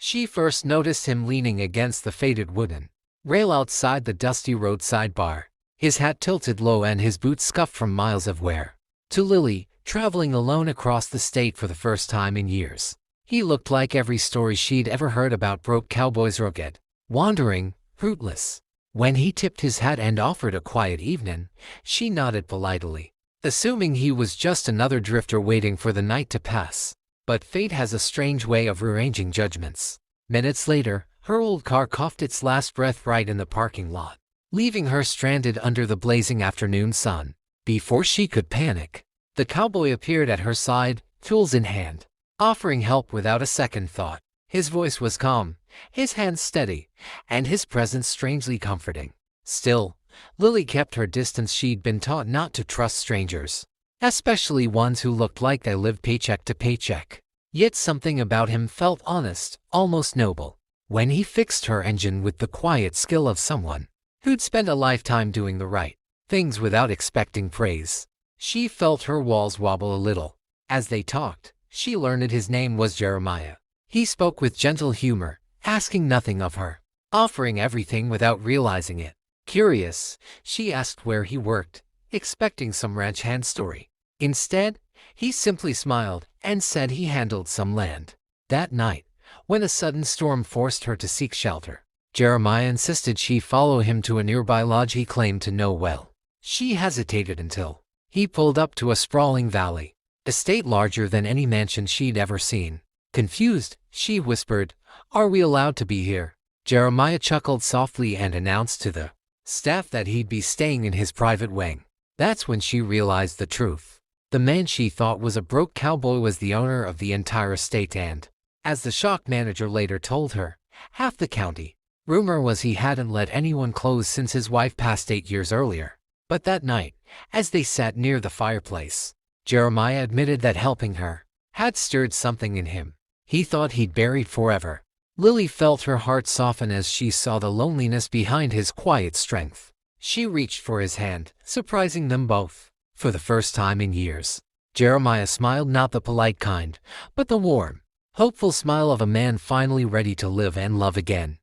She first noticed him leaning against the faded wooden rail outside the dusty roadside bar, his hat tilted low and his boots scuffed from miles of wear. To Lily, traveling alone across the state for the first time in years, he looked like every story she'd ever heard about broke cowboys, rugged, wandering, rootless. When he tipped his hat and offered a quiet evening, she nodded politely, assuming he was just another drifter waiting for the night to pass. But fate has a strange way of rearranging judgments. Minutes later, her old car coughed its last breath right in the parking lot, leaving her stranded under the blazing afternoon sun. Before she could panic, the cowboy appeared at her side, tools in hand, offering help without a second thought. His voice was calm, his hands steady, and his presence strangely comforting. Still, Lily kept her distance. She'd been taught not to trust strangers, especially ones who looked like they lived paycheck to paycheck. Yet something about him felt honest, almost noble. When he fixed her engine with the quiet skill of someone who'd spent a lifetime doing the right things without expecting praise, she felt her walls wobble a little. As they talked, she learned his name was Jeremiah. He spoke with gentle humor, asking nothing of her, offering everything without realizing it. Curious, she asked where he worked, expecting some ranch hand story. Instead, he simply smiled and said he handled some land. That night, when a sudden storm forced her to seek shelter, Jeremiah insisted she follow him to a nearby lodge he claimed to know well. She hesitated until he pulled up to a sprawling valley, estate larger than any mansion she'd ever seen. Confused, she whispered, "Are we allowed to be here?" Jeremiah chuckled softly and announced to the staff that he'd be staying in his private wing. That's when she realized the truth. The man she thought was a broke cowboy was the owner of the entire estate and, as the shocked manager later told her, half the county. Rumor was he hadn't let anyone close since his wife passed 8 years earlier. But that night, as they sat near the fireplace, Jeremiah admitted that helping her had stirred something in him he thought he'd buried forever. Lily felt her heart soften as she saw the loneliness behind his quiet strength. She reached for his hand, surprising them both. For the first time in years, Jeremiah smiled, not the polite kind, but the warm, hopeful smile of a man finally ready to live and love again.